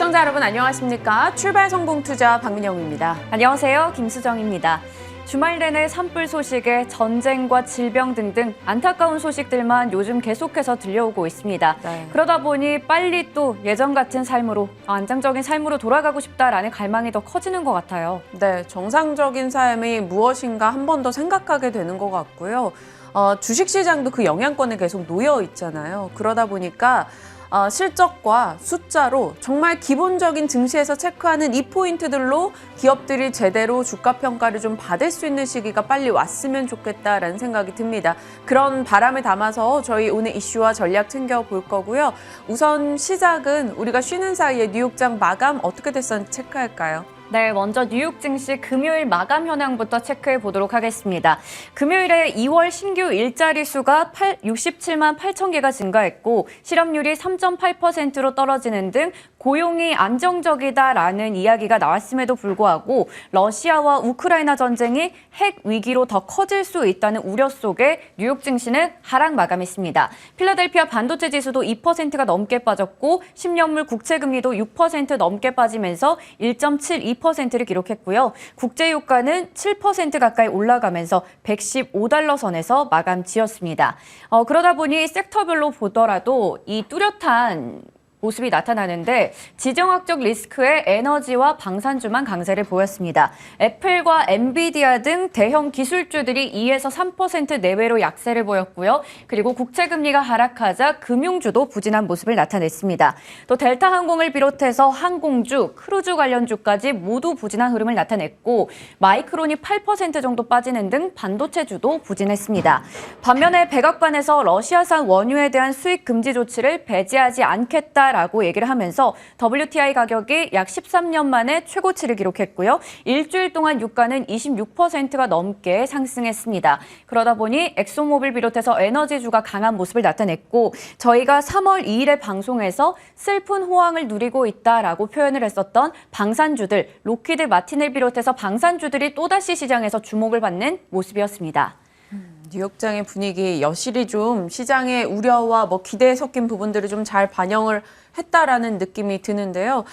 시청자 여러분 안녕하십니까? 출발 성공 투자 박민영입니다. 안녕하세요. 김수정입니다. 주말 내내 산불 소식에 전쟁과 질병 등등 안타까운 소식들만 요즘 계속해서 들려오고 있습니다. 네. 그러다 보니 빨리 또 예전 같은 삶으로, 안정적인 삶으로 돌아가고 싶다라는 갈망이 더 커지는 것 같아요. 네, 정상적인 삶이 무엇인가 한 번 더 생각하게 되는 것 같고요. 주식시장도 그 영향권에 계속 놓여 있잖아요. 그러다 보니까 실적과 숫자로 정말 기본적인 증시에서 체크하는 이 포인트들로 기업들이 제대로 주가 평가를 좀 받을 수 있는 시기가 빨리 왔으면 좋겠다라는 생각이 듭니다. 그런 바람을 담아서 저희 오늘 이슈와 전략 챙겨볼 거고요. 우선 시작은 우리가 쉬는 사이에 뉴욕장 마감 어떻게 됐었는지 체크할까요? 네, 먼저 뉴욕 증시 금요일 마감 현황부터 체크해 보도록 하겠습니다. 금요일에 2월 신규 일자리 수가 67만 8천 개가 증가했고 실업률이 3.8%로 떨어지는 등 고용이 안정적이다라는 이야기가 나왔음에도 불구하고 러시아와 우크라이나 전쟁이 핵 위기로 더 커질 수 있다는 우려 속에 뉴욕 증시는 하락 마감했습니다. 필라델피아 반도체 지수도 2%가 넘게 빠졌고 10년물 국채금리도 6% 넘게 빠지면서 1.72%를 기록했고요. 국제유가는 7% 가까이 올라가면서 115달러 선에서 마감 지었습니다. 그러다 보니 섹터별로 보더라도 이 뚜렷한 모습이 나타나는데 지정학적 리스크의 에너지와 방산주만 강세를 보였습니다. 애플과 엔비디아 등 대형 기술주들이 2에서 3% 내외로 약세를 보였고요. 그리고 국채금리가 하락하자 금융주도 부진한 모습을 나타냈습니다. 또 델타항공을 비롯해서 항공주, 크루즈 관련주까지 모두 부진한 흐름을 나타냈고 마이크론이 8% 정도 빠지는 등 반도체주도 부진했습니다. 반면에 백악관에서 러시아산 원유에 대한 수입 금지 조치를 배제하지 않겠다 라고 얘기를 하면서 WTI 가격이 약 13년 만에 최고치를 기록했고요. 일주일 동안 유가는 26%가 넘게 상승했습니다. 그러다 보니 엑소모빌 비롯해서 에너지주가 강한 모습을 나타냈고 저희가 3월 2일에 방송에서 슬픈 호황을 누리고 있다라고 표현을 했었던 방산주들, 로키드 마틴을 비롯해서 방산주들이 또다시 시장에서 주목을 받는 모습이었습니다. 뉴욕장의 분위기 여실히 좀 시장의 우려와 기대에 섞인 부분들을 좀 잘 반영을 했다라는 느낌이 드는데요.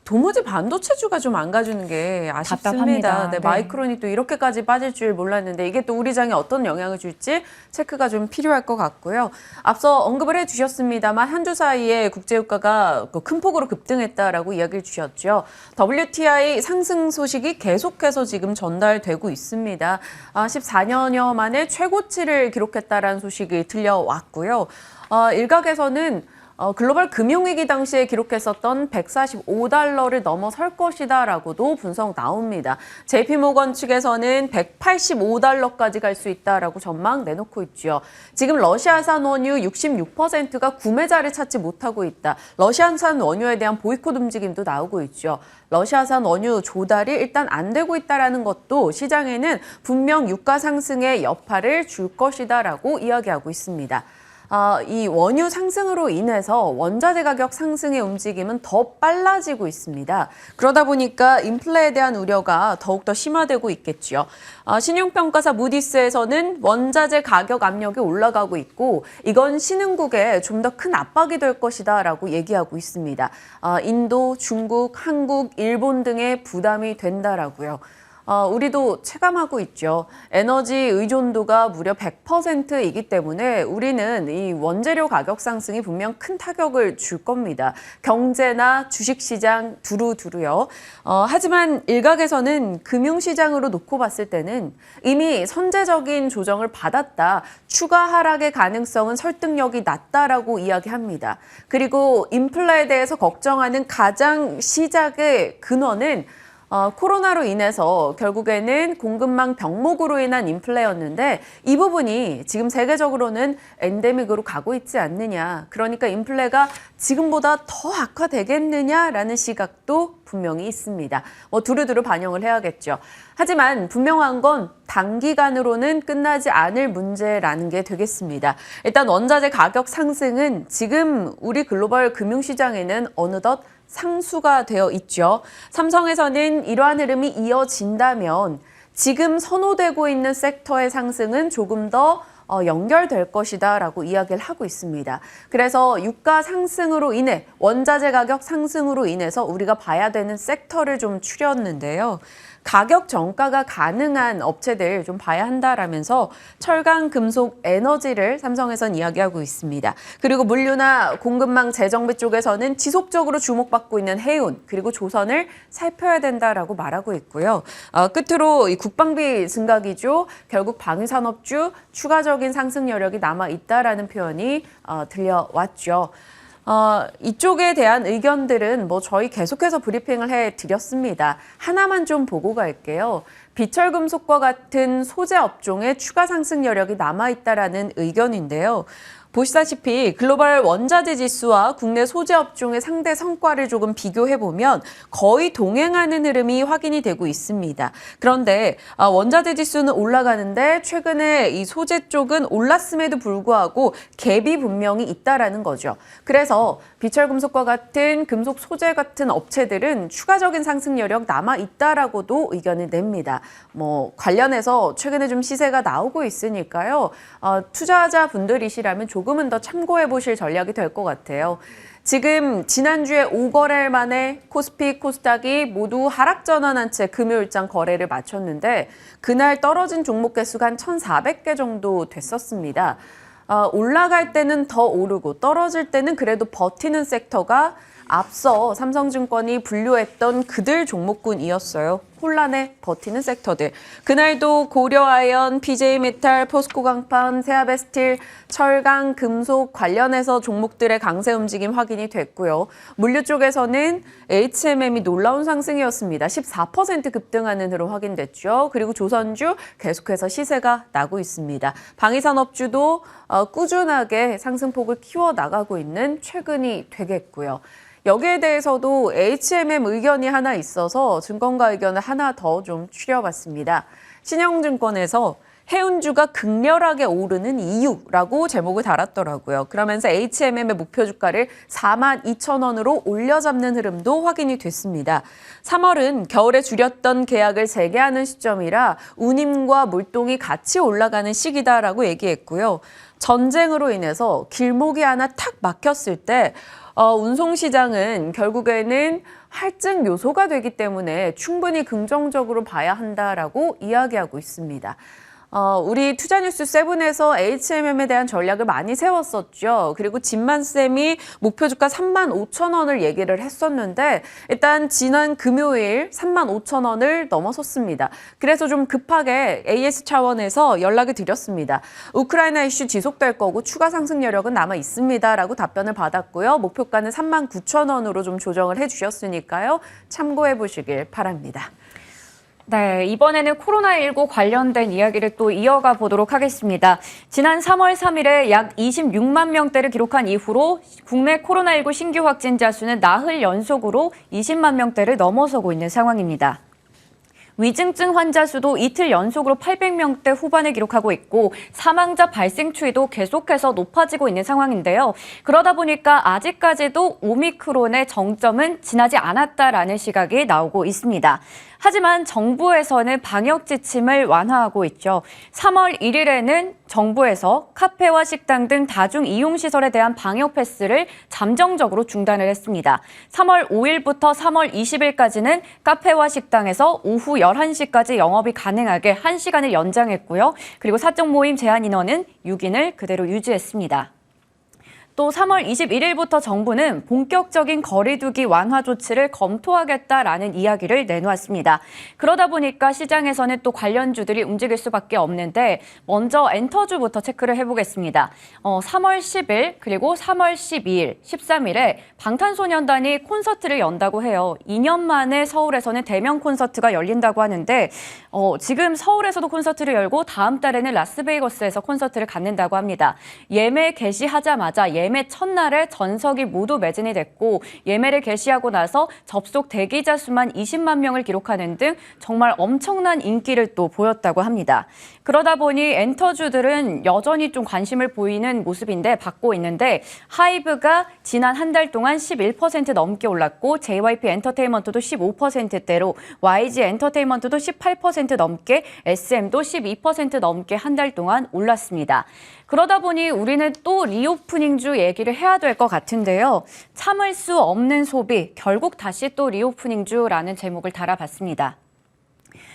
도무지 반도체주가 좀 안 가주는 게 아쉽습니다. 답답합니다. 네, 네. 마이크론이 또 이렇게까지 빠질 줄 몰랐는데 이게 또 우리 장에 어떤 영향을 줄지 체크가 좀 필요할 것 같고요. 앞서 언급을 해주셨습니다만 한 주 사이에 국제유가가 큰 폭으로 급등했다라고 이야기를 주셨죠. WTI 상승 소식이 계속해서 지금 전달되고 있습니다. 14년여 만에 최고치를 기록했다라는 소식이 들려왔고요. 일각에서는 글로벌 금융위기 당시에 기록했었던 145달러를 넘어설 것이다라고도 분석 나옵니다. JP모건 측에서는 185달러까지 갈 수 있다라고 전망 내놓고 있죠. 지금 러시아산 원유 66%가 구매자를 찾지 못하고 있다. 러시아산 원유에 대한 보이콧 움직임도 나오고 있죠. 러시아산 원유 조달이 일단 안 되고 있다는 것도 시장에는 분명 유가 상승의 여파를 줄 것이다라고 이야기하고 있습니다. 이 원유 상승으로 인해서 원자재 가격 상승의 움직임은 더 빨라지고 있습니다. 그러다 보니까 인플레에 대한 우려가 더욱더 심화되고 있겠죠. 신용평가사 무디스에서는 원자재 가격 압력이 올라가고 있고 이건 신흥국에 좀 더 큰 압박이 될 것이다라고 얘기하고 있습니다. 인도, 중국, 한국, 일본 등의 부담이 된다라고요. 우리도 체감하고 있죠. 에너지 의존도가 무려 100%이기 때문에 우리는 이 원재료 가격 상승이 분명 큰 타격을 줄 겁니다. 경제나 주식시장 두루두루요. 하지만 일각에서는 금융시장으로 놓고 봤을 때는 이미 선제적인 조정을 받았다. 추가 하락의 가능성은 설득력이 낮다라고 이야기합니다. 그리고 인플레에 대해서 걱정하는 가장 시작의 근원은 코로나로 인해서 결국에는 공급망 병목으로 인한 인플레였는데 이 부분이 지금 세계적으로는 엔데믹으로 가고 있지 않느냐. 그러니까 인플레가 지금보다 더 악화되겠느냐라는 시각도 분명히 있습니다. 두루두루 반영을 해야겠죠. 하지만 분명한 건 단기간으로는 끝나지 않을 문제라는 게 되겠습니다. 일단 원자재 가격 상승은 지금 우리 글로벌 금융시장에는 어느덧 상수가 되어 있죠. 삼성에서는 이러한 흐름이 이어진다면 지금 선호되고 있는 섹터의 상승은 조금 더 연결될 것이다라고 이야기를 하고 있습니다. 그래서 유가 상승으로 인해 원자재 가격 상승으로 인해서 우리가 봐야 되는 섹터를 좀 추렸는데요. 가격 정가가 가능한 업체들 좀 봐야 한다라면서 철강, 금속, 에너지를 삼성에선 이야기하고 있습니다. 그리고 물류나 공급망 재정비 쪽에서는 지속적으로 주목받고 있는 해운 그리고 조선을 살펴야 된다라고 말하고 있고요. 끝으로 이 국방비 증가기조, 결국 방위산업주 추가적인 상승 여력이 남아 있다라는 표현이 들려왔죠. 이쪽에 대한 의견들은 저희 계속해서 브리핑을 해드렸습니다. 하나만 좀 보고 갈게요. 비철금속과 같은 소재 업종에 추가 상승 여력이 남아있다라는 의견인데요. 보시다시피 글로벌 원자재 지수와 국내 소재 업종의 상대 성과를 조금 비교해보면 거의 동행하는 흐름이 확인이 되고 있습니다. 그런데 원자재 지수는 올라가는데 최근에 이 소재 쪽은 올랐음에도 불구하고 갭이 분명히 있다라는 거죠. 그래서 비철금속과 같은 금속 소재 같은 업체들은 추가적인 상승 여력 남아 있다라고도 의견을 냅니다. 관련해서 최근에 좀 시세가 나오고 있으니까요. 투자자 분들이시라면 조금은 더 참고해 보실 전략이 될 것 같아요. 지금 지난주에 5거래일 만에 코스피, 코스닥이 모두 하락 전환한 채 금요일장 거래를 마쳤는데 그날 떨어진 종목 개수가 한 1,400개 정도 됐었습니다. 올라갈 때는 더 오르고 떨어질 때는 그래도 버티는 섹터가 앞서 삼성증권이 분류했던 그들 종목군이었어요. 혼란에 버티는 섹터들. 그날도 고려아연, PJ메탈, 포스코강판, 세아베스틸, 철강, 금속 관련해서 종목들의 강세 움직임 확인이 됐고요. 물류 쪽에서는 HMM이 놀라운 상승이었습니다. 14% 급등하는 흐름 확인됐죠. 그리고 조선주 계속해서 시세가 나고 있습니다. 방위산업주도 꾸준하게 상승폭을 키워나가고 있는 최근이 되겠고요. 여기에 대해서도 HMM 의견이 하나 있어서 증권가 의견을 하나 더 좀 추려봤습니다. 신영증권에서 해운주가 극렬하게 오르는 이유라고 제목을 달았더라고요. 그러면서 HMM의 목표 주가를 42,000원으로 올려잡는 흐름도 확인이 됐습니다. 3월은 겨울에 줄였던 계약을 재개하는 시점이라 운임과 물동이 같이 올라가는 시기다라고 얘기했고요. 전쟁으로 인해서 길목이 하나 탁 막혔을 때 운송시장은 결국에는 할증 요소가 되기 때문에 충분히 긍정적으로 봐야 한다라고 이야기하고 있습니다. 우리 투자뉴스 7에서 HMM에 대한 전략을 많이 세웠었죠. 그리고 진만쌤이 목표 주가 35,000원을 얘기를 했었는데 일단 지난 금요일 35,000원을 넘어섰습니다. 그래서 좀 급하게 AS 차원에서 연락을 드렸습니다. 우크라이나 이슈 지속될 거고 추가 상승 여력은 남아 있습니다라고 답변을 받았고요. 목표가는 39,000원으로 좀 조정을 해주셨으니까요. 참고해 보시길 바랍니다. 네, 이번에는 코로나19 관련된 이야기를 또 이어가 보도록 하겠습니다. 지난 3월 3일에 약 26만 명대를 기록한 이후로 국내 코로나19 신규 확진자 수는 나흘 연속으로 20만 명대를 넘어서고 있는 상황입니다. 위중증 환자 수도 이틀 연속으로 800명대 후반을 기록하고 있고 사망자 발생 추이도 계속해서 높아지고 있는 상황인데요. 그러다 보니까 아직까지도 오미크론의 정점은 지나지 않았다라는 시각이 나오고 있습니다. 하지만 정부에서는 방역 지침을 완화하고 있죠. 3월 1일에는 정부에서 카페와 식당 등 다중 이용시설에 대한 방역 패스를 잠정적으로 중단을 했습니다. 3월 5일부터 3월 20일까지는 카페와 식당에서 오후 11시까지 영업이 가능하게 1시간을 연장했고요. 그리고 사적 모임 제한 인원은 6인을 그대로 유지했습니다. 또 3월 21일부터 정부는 본격적인 거리두기 완화 조치를 검토하겠다라는 이야기를 내놓았습니다. 그러다 보니까 시장에서는 또 관련주들이 움직일 수밖에 없는데 먼저 엔터주부터 체크를 해보겠습니다. 3월 10일 그리고 3월 12일, 13일에 방탄소년단이 콘서트를 연다고 해요. 2년 만에 서울에서는 대면 콘서트가 열린다고 하는데 지금 서울에서도 콘서트를 열고 다음 달에는 라스베이거스에서 콘서트를 갖는다고 합니다. 예매 개시하자마자 예매 예매 첫날에 전석이 모두 매진이 됐고 예매를 개시하고 나서 접속 대기자 수만 20만 명을 기록하는 등 정말 엄청난 인기를 또 보였다고 합니다. 그러다 보니 엔터주들은 여전히 좀 관심을 보이는 모습인데 받고 있는데 하이브가 지난 한 달 동안 11% 넘게 올랐고 JYP 엔터테인먼트도 15%대로 YG 엔터테인먼트도 18% 넘게 SM도 12% 넘게 한 달 동안 올랐습니다. 그러다 보니 우리는 또 리오프닝주 얘기를 해야 될 것 같은데요. 참을 수 없는 소비, 결국 다시 또 리오프닝주라는 제목을 달아봤습니다.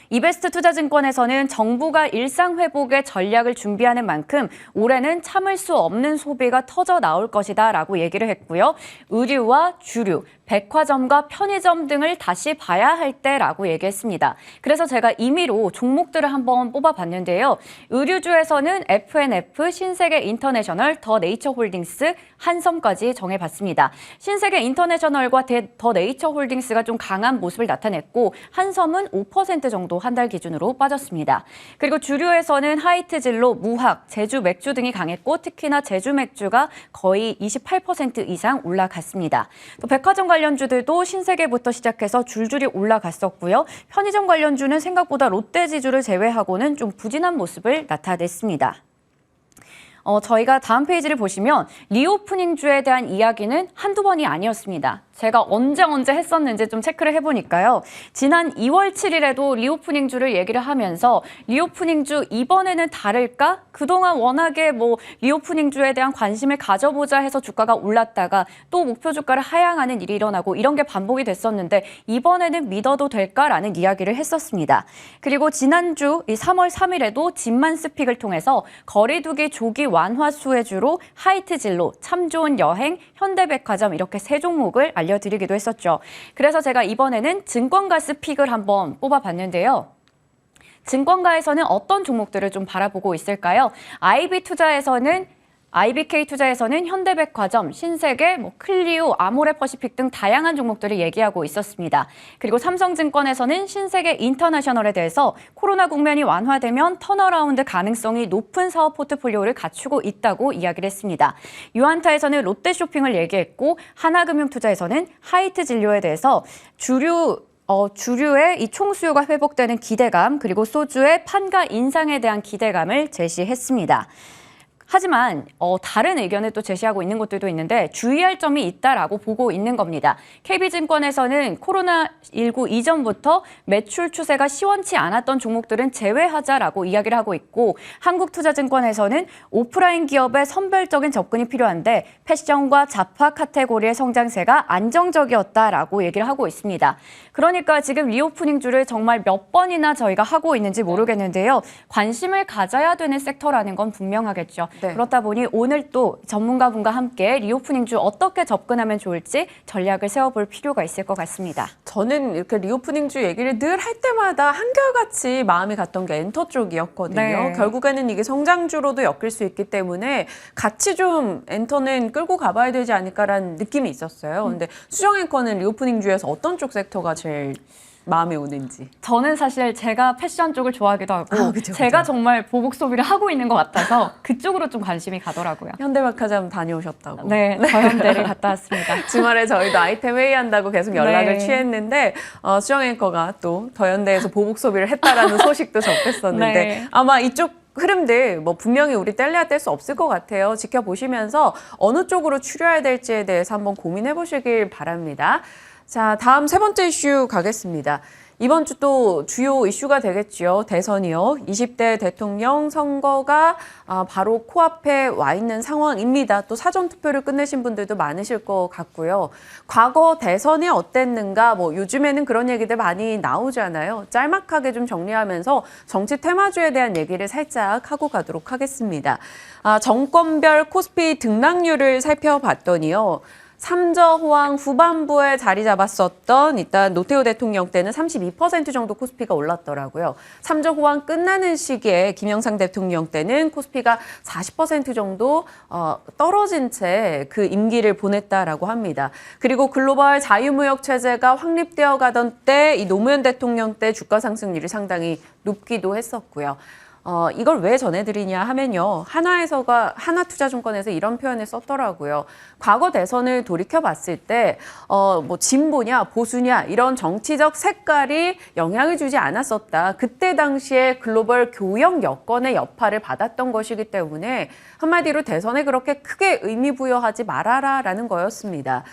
이베스트 투자증권에서는 정부가 일상 회복의 전략을 준비하는 만큼 올해는 참을 수 없는 소비가 터져 나올 것이다 라고 얘기를 했고요. 의류와 주류, 백화점과 편의점 등을 다시 봐야 할 때라고 얘기했습니다. 그래서 제가 임의로 종목들을 한번 뽑아봤는데요. 의류주에서는 F&F, 신세계 인터내셔널, 더 네이처홀딩스, 한섬까지 정해봤습니다. 신세계 인터내셔널과 더 네이처홀딩스가 좀 강한 모습을 나타냈고 한섬은 5% 정도 한 달 기준으로 빠졌습니다. 그리고 주류에서는 하이트진로, 무학, 제주 맥주 등이 강했고 특히나 제주 맥주가 거의 28% 이상 올라갔습니다. 또 백화점 관련주들도 신세계부터 시작해서 줄줄이 올라갔었고요. 편의점 관련주는 생각보다 롯데지주를 제외하고는 좀 부진한 모습을 나타냈습니다. 저희가 다음 페이지를 보시면 리오프닝주에 대한 이야기는 한두 번이 아니었습니다. 제가 언제 했었는지 좀 체크를 해보니까요. 지난 2월 7일에도 리오프닝주를 얘기를 하면서 리오프닝주 이번에는 다를까? 그동안 워낙에 리오프닝주에 대한 관심을 가져보자 해서 주가가 올랐다가 또 목표 주가를 하향하는 일이 일어나고 이런 게 반복이 됐었는데 이번에는 믿어도 될까라는 이야기를 했었습니다. 그리고 지난주 이 3월 3일에도 집만스픽을 통해서 거리두기 조기 완화 수혜주로 하이트진로, 참 좋은 여행, 현대백화점 이렇게 세 종목을 알려드리기도 했었죠. 그래서 제가 이번에는 증권가스 픽을 한번 뽑아봤는데요. 증권가에서는 어떤 종목들을 좀 바라보고 있을까요? IBK투자에서는 현대백화점, 신세계, 클리오, 아모레퍼시픽 등 다양한 종목들을 얘기하고 있었습니다. 그리고 삼성증권에서는 신세계 인터내셔널에 대해서 코로나 국면이 완화되면 턴어라운드 가능성이 높은 사업 포트폴리오를 갖추고 있다고 이야기를 했습니다. 유한타에서는 롯데쇼핑을 얘기했고 하나금융투자에서는 하이트진료에 대해서 주류의 이 총수요가 회복되는 기대감 그리고 소주의 판가 인상에 대한 기대감을 제시했습니다. 하지만 다른 의견을 또 제시하고 있는 곳들도 있는데 주의할 점이 있다라고 보고 있는 겁니다. KB증권에서는 코로나19 이전부터 매출 추세가 시원치 않았던 종목들은 제외하자라고 이야기를 하고 있고 한국투자증권에서는 오프라인 기업의 선별적인 접근이 필요한데 패션과 잡화 카테고리의 성장세가 안정적이었다라고 얘기를 하고 있습니다. 그러니까 지금 리오프닝주를 정말 몇 번이나 저희가 하고 있는지 모르겠는데요. 관심을 가져야 되는 섹터라는 건 분명하겠죠. 네. 그렇다 보니 오늘 또 전문가분과 함께 리오프닝주 어떻게 접근하면 좋을지 전략을 세워볼 필요가 있을 것 같습니다. 저는 이렇게 리오프닝주 얘기를 늘 할 때마다 한결같이 마음이 갔던 게 엔터 쪽이었거든요. 네. 결국에는 이게 성장주로도 엮일 수 있기 때문에 같이 좀 엔터는 끌고 가봐야 되지 않을까라는 느낌이 있었어요. 근데 수정 앵커는 리오프닝주에서 어떤 쪽 섹터가 제일 마음에 오는지. 저는 사실 제가 패션 쪽을 좋아하기도 하고 그쵸. 제가 정말 보복 소비를 하고 있는 것 같아서 그쪽으로 좀 관심이 가더라고요. 현대백화점 다녀오셨다고. 네, 더현대를 갔다 왔습니다. 주말에 저희도 아이템 회의한다고 계속 연락을 네. 취했는데 수정 앵커가 또 더현대에서 보복 소비를 했다라는 소식도 접했었는데 네. 아마 이쪽 흐름들 분명히 우리 뗄래야 뗄 수 없을 것 같아요. 지켜보시면서 어느 쪽으로 추려야 될지에 대해서 한번 고민해 보시길 바랍니다. 자, 다음 세 번째 이슈 가겠습니다. 이번 주 또 주요 이슈가 되겠죠. 대선이요. 20대 대통령 선거가 바로 코앞에 와 있는 상황입니다. 또 사전투표를 끝내신 분들도 많으실 것 같고요. 과거 대선이 어땠는가, 요즘에는 그런 얘기들 많이 나오잖아요. 짤막하게 좀 정리하면서 정치 테마주에 대한 얘기를 살짝 하고 가도록 하겠습니다. 정권별 코스피 등락률을 살펴봤더니요. 삼저호황 후반부에 자리 잡았었던 일단 노태우 대통령 때는 32% 정도 코스피가 올랐더라고요. 삼저호황 끝나는 시기에 김영삼 대통령 때는 코스피가 40% 정도 떨어진 채 그 임기를 보냈다라고 합니다. 그리고 글로벌 자유무역 체제가 확립되어 가던 때 이 노무현 대통령 때 주가 상승률이 상당히 높기도 했었고요. 이걸 왜 전해드리냐 하면요. 하나투자증권에서 이런 표현을 썼더라고요. 과거 대선을 돌이켜봤을 때 뭐 진보냐 보수냐 이런 정치적 색깔이 영향을 주지 않았었다. 그때 당시에 글로벌 교역 여건의 여파를 받았던 것이기 때문에 한마디로 대선에 그렇게 크게 의미 부여하지 말아라라는 거였습니다.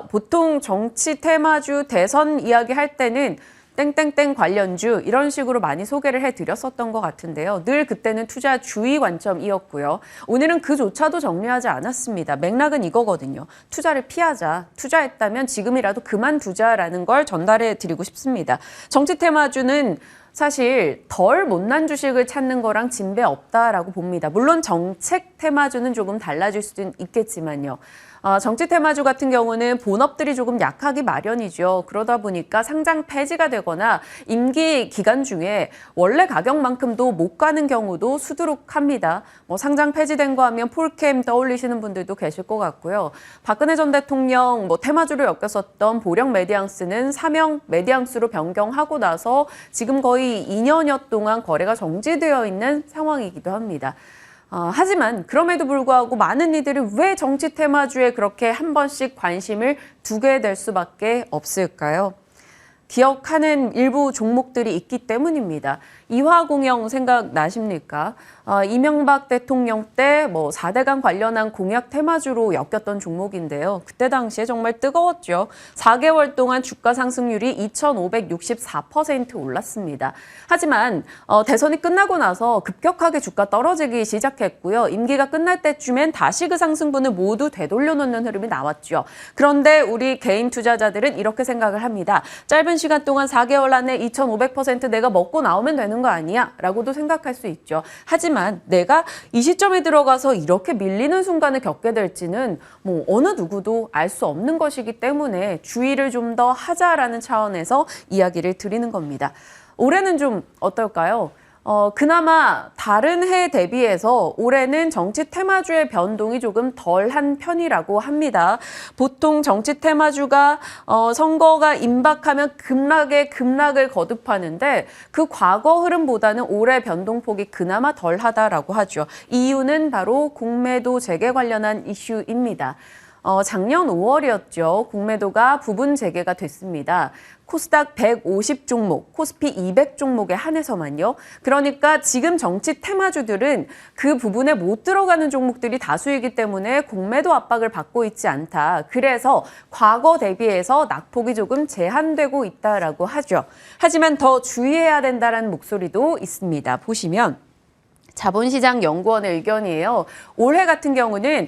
보통 정치 테마주 대선 이야기할 때는 땡땡땡 관련주 이런 식으로 많이 소개를 해드렸었던 것 같은데요. 늘 그때는 투자 주의 관점이었고요. 오늘은 그조차도 정리하지 않았습니다. 맥락은 이거거든요. 투자를 피하자. 투자했다면 지금이라도 그만두자라는 걸 전달해 드리고 싶습니다. 정치 테마주는 사실 덜 못난 주식을 찾는 거랑 진배 없다라고 봅니다. 물론 정책 테마주는 조금 달라질 수도 있겠지만요. 정치 테마주 같은 경우는 본업들이 조금 약하기 마련이죠. 그러다 보니까 상장 폐지가 되거나 임기 기간 중에 원래 가격만큼도 못 가는 경우도 수두룩합니다. 상장 폐지된 거 하면 폴캠 떠올리시는 분들도 계실 것 같고요. 박근혜 전 대통령 테마주로 엮였었던 보령 메디앙스는 사명 메디앙스로 변경하고 나서 지금 거의 2년여 동안 거래가 정지되어 있는 상황이기도 합니다. 하지만 그럼에도 불구하고 많은 이들이 왜 정치 테마주에 그렇게 한 번씩 관심을 두게 될 수밖에 없을까요? 기억하는 일부 종목들이 있기 때문입니다. 이화공영 생각나십니까? 이명박 대통령 때 4대강 관련한 공약 테마주로 엮였던 종목인데요. 그때 당시에 정말 뜨거웠죠. 4개월 동안 주가 상승률이 2,564% 올랐습니다. 하지만 대선이 끝나고 나서 급격하게 주가 떨어지기 시작했고요. 임기가 끝날 때쯤엔 다시 그 상승분을 모두 되돌려놓는 흐름이 나왔죠. 그런데 우리 개인 투자자들은 이렇게 생각을 합니다. 짧은 시간 동안 4개월 안에 2,500% 내가 먹고 나오면 되는 거 아니야? 라고도 생각할 수 있죠. 하지만 내가 이 시점에 들어가서 이렇게 밀리는 순간을 겪게 될지는 어느 누구도 알 수 없는 것이기 때문에 주의를 좀 더 하자라는 차원에서 이야기를 드리는 겁니다. 올해는 좀 어떨까요? 그나마 다른 해 대비해서 올해는 정치 테마주의 변동이 조금 덜한 편이라고 합니다. 보통 정치 테마주가 선거가 임박하면 급락을 거듭하는데 그 과거 흐름보다는 올해 변동폭이 그나마 덜하다라고 하죠. 이유는 바로 공매도 재개 관련한 이슈입니다. 작년 5월이었죠. 공매도가 부분 재개가 됐습니다. 코스닥 150 종목, 코스피 200 종목에 한해서만요. 그러니까 지금 정치 테마주들은 그 부분에 못 들어가는 종목들이 다수이기 때문에 공매도 압박을 받고 있지 않다. 그래서 과거 대비해서 낙폭이 조금 제한되고 있다라고 하죠. 하지만 더 주의해야 된다는 목소리도 있습니다. 보시면 자본시장 연구원의 의견이에요. 올해 같은 경우는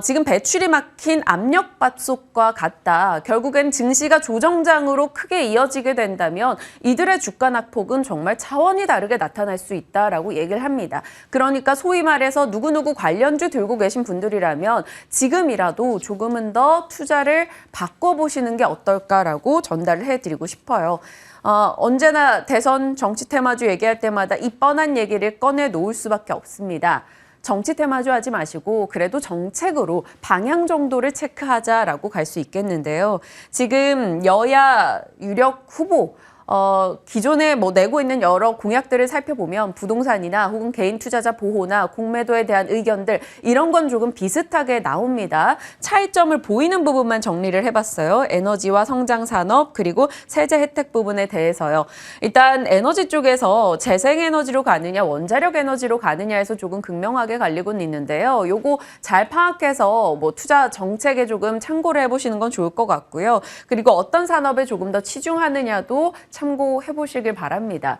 지금 배출이 막힌 압력밥솥과 같다. 결국엔 증시가 조정장으로 크게 이어지게 된다면 이들의 주가 낙폭은 정말 차원이 다르게 나타날 수 있다라고 얘기를 합니다. 그러니까 소위 말해서 누구누구 관련주 들고 계신 분들이라면 지금이라도 조금은 더 투자를 바꿔보시는 게 어떨까라고 전달을 해드리고 싶어요. 언제나 대선 정치 테마주 얘기할 때마다 이 뻔한 얘기를 꺼내 놓을 수밖에 없습니다. 정치 테마주 하지 마시고 그래도 정책으로 방향 정도를 체크하자라고 갈 수 있겠는데요. 지금 여야 유력 후보 기존에 내고 있는 여러 공약들을 살펴보면 부동산이나 혹은 개인 투자자 보호나 공매도에 대한 의견들 이런 건 조금 비슷하게 나옵니다. 차이점을 보이는 부분만 정리를 해봤어요. 에너지와 성장산업 그리고 세제 혜택 부분에 대해서요. 일단 에너지 쪽에서 재생에너지로 가느냐 원자력 에너지로 가느냐에서 조금 극명하게 갈리고는 있는데요. 요거 잘 파악해서 투자 정책에 조금 참고를 해보시는 건 좋을 것 같고요. 그리고 어떤 산업에 조금 더 치중하느냐도 참고해 보시길 바랍니다.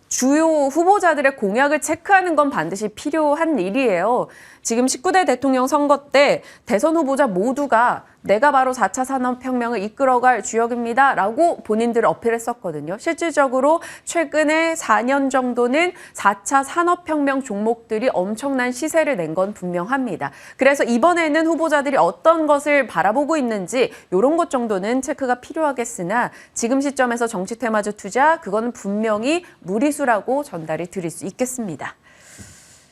주요 후보자들의 공약을 체크하는 건 반드시 필요한 일이에요. 지금 19대 대통령 선거 때 대선 후보자 모두가 내가 바로 4차 산업혁명을 이끌어갈 주역입니다. 라고 본인들을 어필했었거든요. 실질적으로 최근에 4년 정도는 4차 산업혁명 종목들이 엄청난 시세를 낸 건 분명합니다. 그래서 이번에는 후보자들이 어떤 것을 바라보고 있는지 이런 것 정도는 체크가 필요하겠으나 지금 시점에서 정치 테마주 투자 그거는 분명히 무리수라고 전달이 드릴 수 있겠습니다.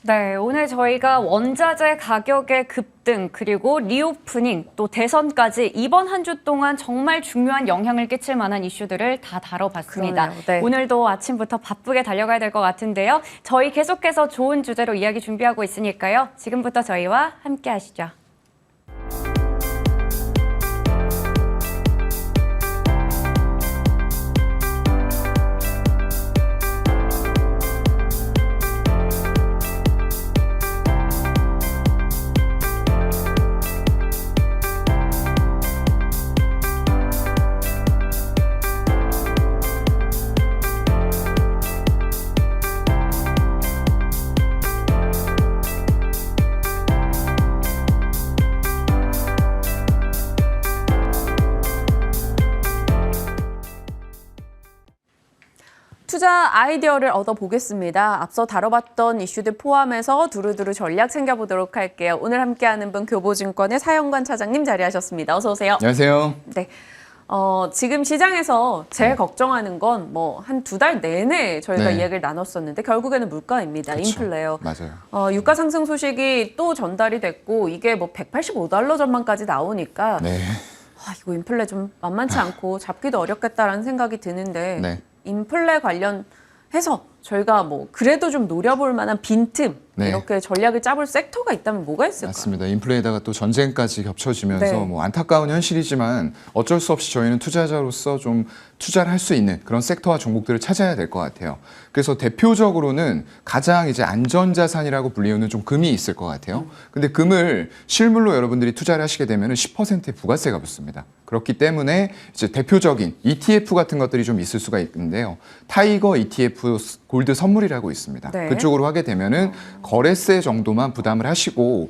네, 오늘 저희가 원자재 가격의 급등, 그리고 리오프닝, 또 대선까지 이번 한 주 동안 정말 중요한 영향을 끼칠 만한 이슈들을 다 다뤄봤습니다. 그러네요. 네. 오늘도 아침부터 바쁘게 달려가야 될 것 같은데요. 저희 계속해서 좋은 주제로 이야기 준비하고 있으니까요. 지금부터 저희와 함께 하시죠. 투자 아이디어를 얻어보겠습니다. 앞서 다뤄봤던 이슈들 포함해서 두루두루 전략 챙겨보도록 할게요. 오늘 함께하는 분 교보증권의 사영관 차장님 자리하셨습니다. 어서 오세요. 안녕하세요. 네. 지금 시장에서 제일 걱정하는 건 뭐 한 2달 내내 저희가 네. 이야기를 나눴었는데 결국에는 물가입니다. 그렇죠. 인플레요. 맞아요. 유가 상승 소식이 또 전달이 됐고 이게 뭐 185달러 전망까지 나오니까 네. 이거 인플레 좀 만만치 않고 잡기도 어렵겠다라는 생각이 드는데 네. 인플레 관련해서 저희가 뭐 그래도 좀 노려볼 만한 빈틈 네. 이렇게 전략을 짜볼 섹터가 있다면 뭐가 있을까요? 맞습니다. 인플레에다가 또 전쟁까지 겹쳐지면서 네. 뭐 안타까운 현실이지만 어쩔 수 없이 저희는 투자자로서 좀 투자를 할 수 있는 그런 섹터와 종목들을 찾아야 될 것 같아요. 그래서 대표적으로는 가장 이제 안전자산이라고 불리우는 좀 금이 있을 것 같아요. 근데 금을 실물로 여러분들이 투자를 하시게 되면 10%의 부가세가 붙습니다. 그렇기 때문에 이제 대표적인 ETF 같은 것들이 좀 있을 수가 있는데요. 타이거 ETF 골드 선물이라고 있습니다. 네. 그쪽으로 하게 되면은 거래세 정도만 부담을 하시고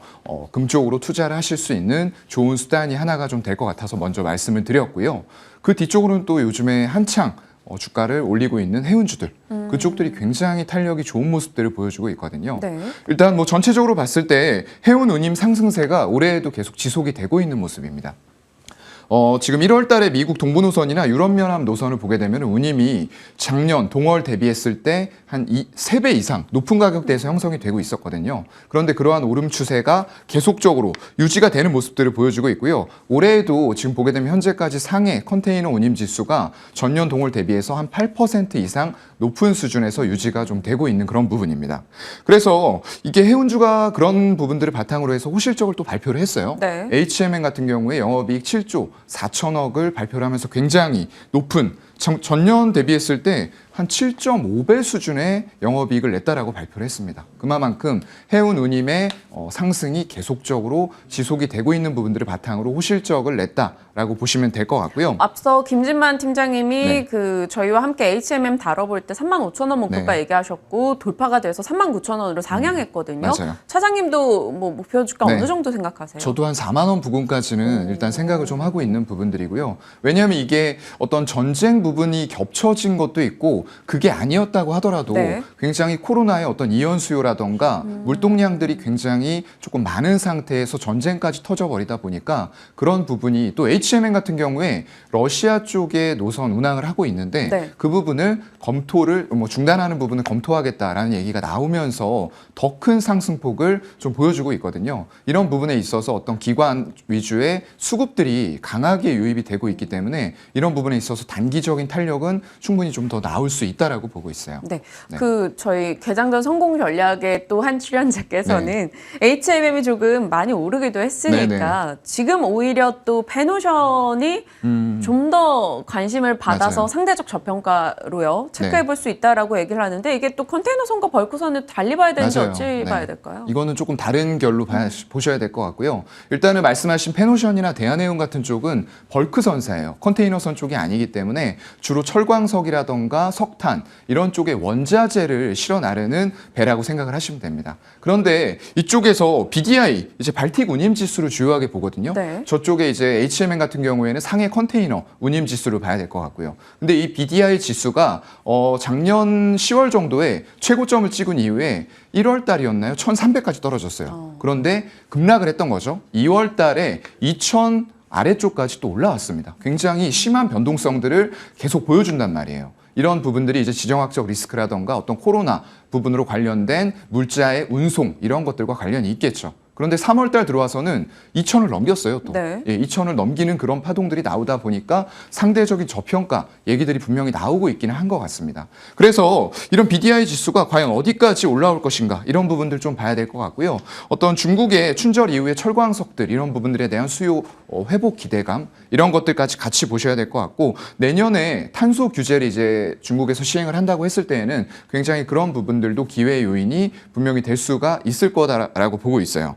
금 쪽으로 투자를 하실 수 있는 좋은 수단이 하나가 좀 될 것 같아서 먼저 말씀을 드렸고요. 그 뒤쪽으로는 또 요즘에 한창 주가를 올리고 있는 해운주들 그쪽들이 굉장히 탄력이 좋은 모습들을 보여주고 있거든요. 네. 일단 뭐 전체적으로 봤을 때 해운 운임 상승세가 올해에도 계속 지속이 되고 있는 모습입니다. 지금 1월 달에 미국 동부 노선이나 유럽 연합 노선을 보게 되면 운임이 작년 동월 대비했을 때 한 3배 이상 높은 가격대에서 형성이 되고 있었거든요. 그런데 그러한 오름 추세가 계속적으로 유지가 되는 모습들을 보여주고 있고요. 올해에도 지금 보게 되면 현재까지 상해 컨테이너 운임 지수가 전년 동월 대비해서 한 8% 이상 높은 수준에서 유지가 좀 되고 있는 그런 부분입니다. 그래서 이게 해운주가 그런 부분들을 바탕으로 해서 호실적을 또 발표를 했어요. 네. HMN 같은 경우에 영업이익 7조 4천억을 발표를 하면서 굉장히 높은 전년 대비했을 때 한 7.5배 수준의 영업이익을 냈다라고 발표를 했습니다. 그만큼 해운 운임의 상승이 계속적으로 지속이 되고 있는 부분들을 바탕으로 호실적을 냈다라고 보시면 될 것 같고요. 앞서 김진만 팀장님이 네. 저희와 함께 HMM 다뤄볼 때 35,000원 목표가 네. 얘기하셨고 돌파가 돼서 39,000원으로 상향했거든요. 맞아요. 차장님도 뭐 목표 주가 네. 어느 정도 생각하세요? 저도 한 4만 원 부근까지는 일단 생각을 좀 하고 있는 부분들이고요. 왜냐하면 이게 어떤 전쟁 부분이 겹쳐진 것도 있고 그게 아니었다고 하더라도 네. 굉장히 코로나의 어떤 이연 수요라던가 물동량들이 굉장히 조금 많은 상태에서 전쟁까지 터져버리다 보니까 그런 부분이 또 HMN 같은 경우에 러시아 쪽에 노선 운항을 하고 있는데 네. 그 부분을 검토를 중단하는 부분을 검토하겠다라는 얘기가 나오면서 더 큰 상승폭을 좀 보여주고 있거든요. 이런 부분에 있어서 어떤 기관 위주의 수급들이 강하게 유입이 되고 있기 때문에 이런 부분에 있어서 단기적인 탄력은 충분히 좀 더 나올 수 있다라고 보고 있어요. 네. 네. 저희 개장전 성공 전략의 또 한 출연자께서는 HMM이 조금 많이 오르기도 했으니까 지금 오히려 또 페노션이 좀 더 관심을 받아서 맞아요. 상대적 저평가로요. 체크해 볼 수 있다라고 얘기를 하는데 이게 또 컨테이너선과 벌크선을 달리 봐야 되는지 맞아요. 어찌 네. 봐야 될까요? 이거는 조금 다른 결로 보셔야 될 것 같고요. 일단은 말씀하신 페노션이나 대한해운 같은 쪽은 벌크선사예요. 컨테이너선 쪽이 아니기 때문에 주로 철광석이라던가 석탄 이런 쪽에 원자재를 실어 나르는 배라고 생각을 하시면 됩니다. 그런데 이쪽에서 BDI 이제 발틱 운임 지수를 주요하게 보거든요. 네. 저쪽에 이제 HMN 같은 경우에는 상해 컨테이너 운임 지수를 봐야 될 것 같고요. 근데 이 BDI 지수가 작년 10월 정도에 최고점을 찍은 이후에 1월 달이었나요? 1,300까지 떨어졌어요. 그런데 급락을 했던 거죠. 2월 달에 2,000 아래쪽까지 또 올라왔습니다. 굉장히 심한 변동성들을 계속 보여준단 말이에요. 이런 부분들이 이제 지정학적 리스크라던가 어떤 코로나 부분으로 관련된 물자의 운송 이런 것들과 관련이 있겠죠. 그런데 3월 달 들어와서는 2천을 넘겼어요, 또. 네. 예, 2천을 넘기는 그런 파동들이 나오다 보니까 상대적인 저평가 얘기들이 분명히 나오고 있기는 한 것 같습니다. 그래서 이런 BDI 지수가 과연 어디까지 올라올 것인가 이런 부분들 좀 봐야 될 것 같고요. 어떤 중국의 춘절 이후의 철광석들 이런 부분들에 대한 수요 회복 기대감 이런 것들까지 같이 보셔야 될 것 같고 내년에 탄소 규제를 이제 중국에서 시행을 한다고 했을 때에는 굉장히 그런 부분들도 기회 요인이 분명히 될 수가 있을 거다라고 보고 있어요.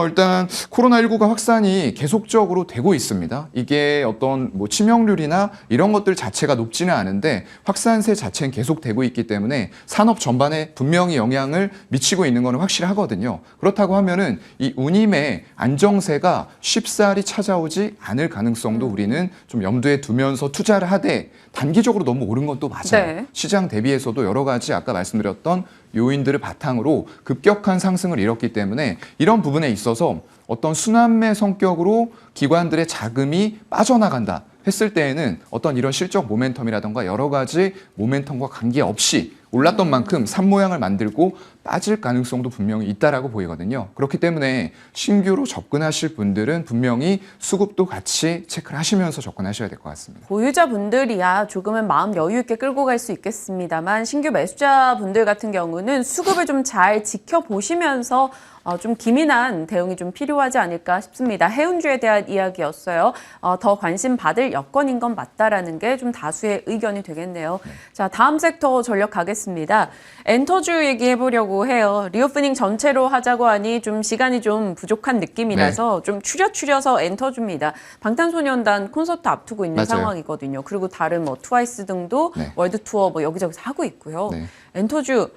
일단 코로나19가 확산이 계속적으로 되고 있습니다. 이게 어떤 뭐 치명률이나 이런 것들 자체가 높지는 않은데 확산세 자체는 계속되고 있기 때문에 산업 전반에 분명히 영향을 미치고 있는 것은 확실하거든요. 그렇다고 하면은 이 운임의 안정세가 쉽사리 찾아오지 않을 가능성도 우리는 좀 염두에 두면서 투자를 하되 단기적으로 너무 오른 건 또 맞아요. 네. 시장 대비해서도 여러 가지 아까 말씀드렸던 요인들을 바탕으로 급격한 상승을 이뤘기 때문에 이런 부분에 있어서 어떤 순환매 성격으로 기관들의 자금이 빠져나간다 했을 때에는 어떤 이런 실적 모멘텀이라던가 여러 가지 모멘텀과 관계없이 올랐던 만큼 산 모양을 만들고 빠질 가능성도 분명히 있다라고 보이거든요. 그렇기 때문에 신규로 접근하실 분들은 분명히 수급도 같이 체크를 하시면서 접근하셔야 될 것 같습니다. 보유자분들이야 조금은 마음 여유 있게 끌고 갈 수 있겠습니다만 신규 매수자분들 같은 경우는 수급을 좀 잘 지켜보시면서 좀 기민한 대응이 좀 필요하지 않을까 싶습니다. 해운주에 대한 이야기였어요. 더 관심 받을 여건인 건 맞다라는 게 좀 다수의 의견이 되겠네요. 자, 다음 섹터 전력 가겠습니다. 엔터주 얘기해보려고 해요. 리오프닝 전체로 하자고 하니 좀 시간이 좀 부족한 느낌이라서 좀 추려서 엔터주입니다. 방탄소년단 콘서트 앞두고 있는 맞아요. 상황이거든요. 그리고 다른 뭐 트와이스 등도 월드 투어 뭐 여기저기서 하고 있고요. 네. 엔터주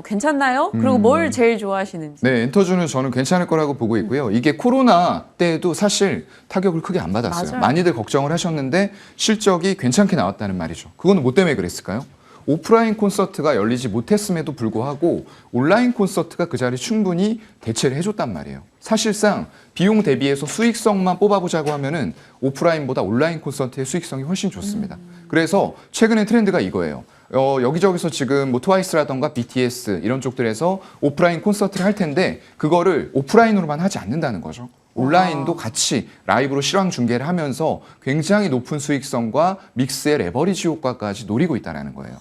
괜찮나요? 그리고 뭘 제일 좋아하시는지? 네, 엔터주는 저는 괜찮을 거라고 보고 있고요. 이게 코로나 때에도 사실 타격을 크게 안 받았어요. 맞아요. 많이들 걱정을 하셨는데 실적이 괜찮게 나왔다는 말이죠. 그건 뭐 때문에 그랬을까요? 오프라인 콘서트가 열리지 못했음에도 불구하고 온라인 콘서트가 그 자리 충분히 대체를 해줬단 말이에요. 사실상 비용 대비해서 수익성만 뽑아보자고 하면은 오프라인보다 온라인 콘서트의 수익성이 훨씬 좋습니다. 그래서 최근의 트렌드가 이거예요. 여기저기서 지금 뭐 트와이스라던가 BTS 이런 쪽들에서 오프라인 콘서트를 할 텐데 그거를 오프라인으로만 하지 않는다는 거죠. 온라인도 같이 라이브로 실황 중계를 하면서 굉장히 높은 수익성과 믹스의 레버리지 효과까지 노리고 있다는 거예요.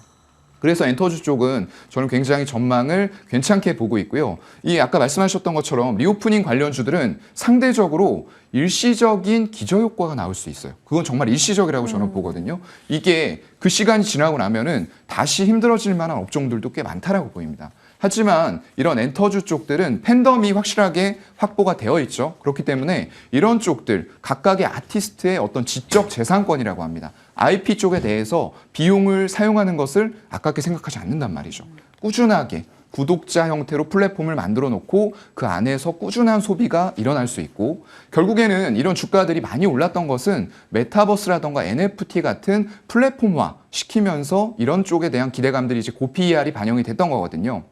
그래서 엔터주 쪽은 저는 굉장히 전망을 괜찮게 보고 있고요. 이 아까 말씀하셨던 것처럼 리오프닝 관련주들은 상대적으로 일시적인 기저효과가 나올 수 있어요. 그건 정말 일시적이라고 저는 보거든요. 이게 그 시간이 지나고 나면은 다시 힘들어질 만한 업종들도 꽤 많다라고 보입니다. 하지만 이런 엔터주 쪽들은 팬덤이 확실하게 확보가 되어 있죠. 그렇기 때문에 이런 쪽들 각각의 아티스트의 어떤 지적 재산권이라고 합니다. IP 쪽에 대해서 비용을 사용하는 것을 아깝게 생각하지 않는단 말이죠. 꾸준하게 구독자 형태로 플랫폼을 만들어 놓고 그 안에서 꾸준한 소비가 일어날 수 있고 결국에는 이런 주가들이 많이 올랐던 것은 메타버스라던가 NFT 같은 플랫폼화 시키면서 이런 쪽에 대한 기대감들이 이제 고PER이 반영이 됐던 거거든요.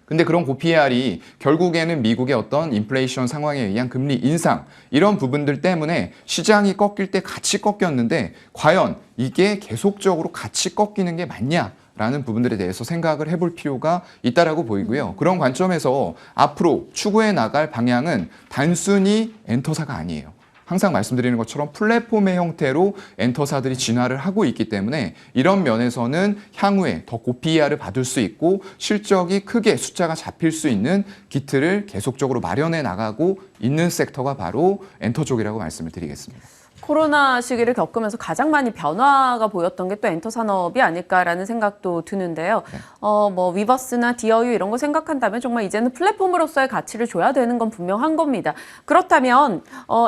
근데 그런 고PER이 결국에는 미국의 어떤 인플레이션 상황에 의한 금리 인상 이런 부분들 때문에 시장이 꺾일 때 같이 꺾였는데 과연 이게 계속적으로 같이 꺾이는 게 맞냐라는 부분들에 대해서 생각을 해볼 필요가 있다라고 보이고요. 그런 관점에서 앞으로 추구해 나갈 방향은 단순히 엔터사가 아니에요. 항상 말씀드리는 것처럼 플랫폼의 형태로 엔터사들이 진화를 하고 있기 때문에 이런 면에서는 향후에 더 고PER을 받을 수 있고 실적이 크게 숫자가 잡힐 수 있는 기틀을 계속적으로 마련해 나가고 있는 섹터가 바로 엔터 쪽이라고 말씀을 드리겠습니다. 코로나 시기를 겪으면서 가장 많이 변화가 보였던 게 또 엔터 산업이 아닐까라는 생각도 드는데요. 뭐 위버스나 디어유 이런 거 생각한다면 정말 이제는 플랫폼으로서의 가치를 줘야 되는 건 분명한 겁니다. 그렇다면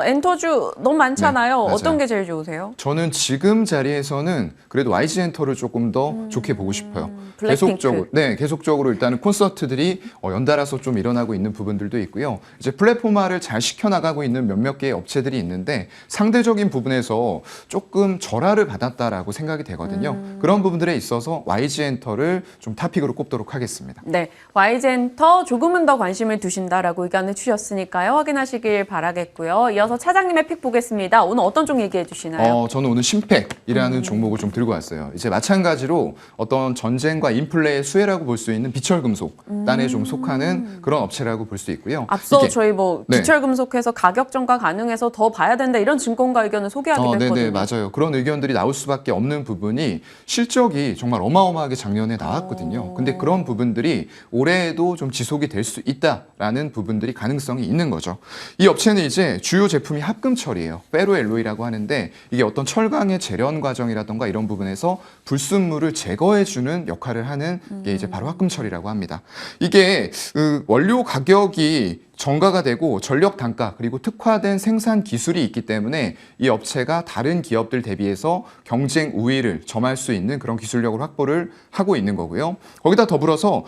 엔터주 너무 많잖아요. 네, 맞아요. 어떤 게 제일 좋으세요? 저는 지금 자리에서는 그래도 YG 엔터를 조금 더 좋게 보고 싶어요. 블랙핑크. 계속적으로 일단은 콘서트들이 연달아서 좀 일어나고 있는 부분들도 있고요. 이제 플랫폼화를 잘 시켜나가고 있는 몇몇 개의 업체들이 있는데 상대적인 기술적인 부분에서 조금 절하를 받았다라고 생각이 되거든요. 그런 부분들에 있어서 YG엔터를 좀 탑픽으로 꼽도록 하겠습니다. 네, YG엔터 조금은 더 관심을 두신다라고 의견을 주셨으니까요. 확인하시길 바라겠고요. 이어서 차장님의 픽 보겠습니다. 오늘 어떤 쪽 얘기해 주시나요? 저는 오늘 심팩이라는 종목을 좀 들고 왔어요. 이제 마찬가지로 어떤 전쟁과 인플레의 수혜라고 볼 수 있는 비철금속 단에 좀 속하는 그런 업체라고 볼 수 있고요. 앞서 이게- 저희 뭐 네. 비철금속해서 가격 전가 가능해서 더 봐야 된다 이런 증권가 의견을 소개하기도 했거든요. 네네, 맞아요. 그런 의견들이 나올 수밖에 없는 부분이 실적이 정말 어마어마하게 작년에 나왔거든요. 근데 그런 부분들이 올해에도 좀 지속이 될 수 있다라는 부분들이 가능성이 있는 거죠. 이 업체는 이제 주요 제품이 합금철이에요. 페로엘로이라고 하는데 이게 어떤 철강의 재련 과정이라던가 이런 부분에서 불순물을 제거해주는 역할을 하는 게 이제 바로 합금철이라고 합니다. 이게 원료 가격이 정가가 되고 전력 단가 그리고 특화된 생산 기술이 있기 때문에 이 업체가 다른 기업들 대비해서 경쟁 우위를 점할 수 있는 그런 기술력을 확보를 하고 있는 거고요. 거기다 더불어서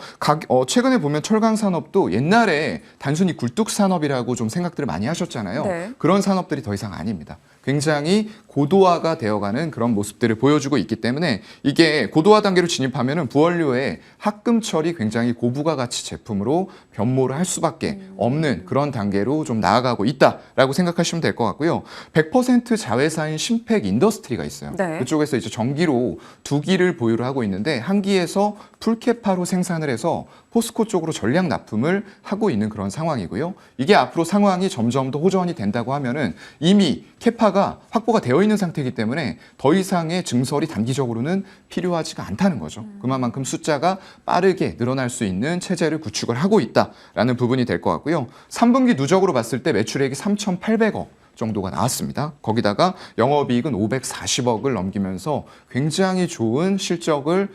최근에 보면 철강 산업도 옛날에 단순히 굴뚝 산업이라고 좀 생각들을 많이 하셨잖아요. 네. 그런 산업들이 더 이상 아닙니다. 굉장히 고도화가 되어가는 그런 모습들을 보여주고 있기 때문에 이게 고도화 단계로 진입하면은 부원료의 합금철이 굉장히 고부가 가치 제품으로 변모를 할 수밖에 없는 그런 단계로 좀 나아가고 있다라고 생각하시면 될 것 같고요. 100% 자회사인 심팩 인더스트리가 있어요. 네. 그쪽에서 이제 전기로 2기를 보유를 하고 있는데 한 기에서 풀캐파로 생산을 해서 포스코 쪽으로 전량 납품을 하고 있는 그런 상황이고요. 이게 앞으로 상황이 점점 더 호전이 된다고 하면은 이미 캐파가 확보가 되어 있는 상태이기 때문에 더 이상의 증설이 단기적으로는 필요하지가 않다는 거죠. 그만큼 숫자가 빠르게 늘어날 수 있는 체제를 구축을 하고 있다라는 부분이 될 것 같고요. 3분기 누적으로 봤을 때 매출액이 3,800억. 정도가 나왔습니다. 거기다가 영업이익은 540억을 넘기면서 굉장히 좋은 실적을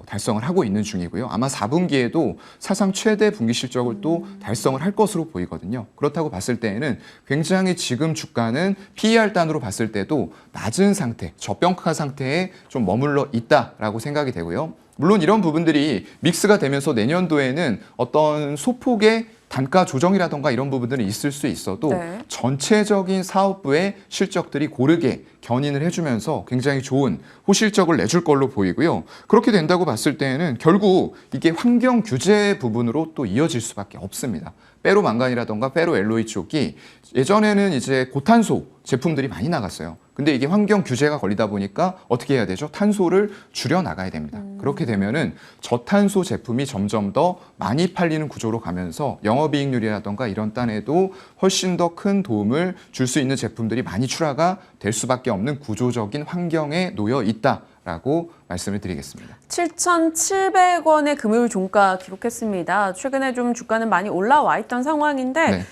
달성을 하고 있는 중이고요. 아마 4분기에도 사상 최대 분기 실적을 또 달성을 할 것으로 보이거든요. 그렇다고 봤을 때에는 굉장히 지금 주가는 PER 단으로 봤을 때도 낮은 상태, 저평가 상태에 좀 머물러 있다라고 생각이 되고요. 물론 이런 부분들이 믹스가 되면서 내년도에는 어떤 소폭의 단가 조정이라던가 이런 부분들이 있을 수 있어도 네. 전체적인 사업부의 실적들이 고르게 견인을 해주면서 굉장히 좋은 호실적을 내줄 걸로 보이고요. 그렇게 된다고 봤을 때에는 결국 이게 환경 규제 부분으로 또 이어질 수밖에 없습니다. 페로망간이라던가 페로엘로이 쪽이 예전에는 이제 고탄소 제품들이 많이 나갔어요. 근데 이게 환경 규제가 걸리다 보니까 어떻게 해야 되죠? 탄소를 줄여 나가야 됩니다. 그렇게 되면은 저탄소 제품이 점점 더 많이 팔리는 구조로 가면서 영업이익률이라던가 이런 딴에도 훨씬 더 큰 도움을 줄 수 있는 제품들이 많이 출하가 될 수밖에 없는 구조적인 환경에 놓여 있다라고 말씀을 드리겠습니다. 7,700원의 금요일 종가 기록했습니다. 최근에 좀 주가는 많이 올라와 있던 상황인데 네.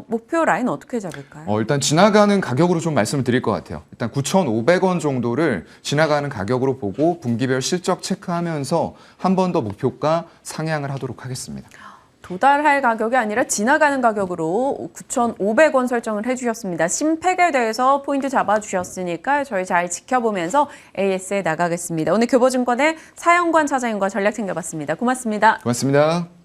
목표 라인 어떻게 잡을까요? 일단 지나가는 가격으로 좀 말씀을 드릴 것 같아요. 일단 9,500원 정도를 지나가는 가격으로 보고 분기별 실적 체크하면서 한 번 더 목표가 상향을 하도록 하겠습니다. 도달할 가격이 아니라 지나가는 가격으로 9,500원 설정을 해주셨습니다. 심팩에 대해서 포인트 잡아주셨으니까 저희 잘 지켜보면서 AS에 나가겠습니다. 오늘 교보증권의 사영관 차장님과 전략 챙겨봤습니다. 고맙습니다. 고맙습니다.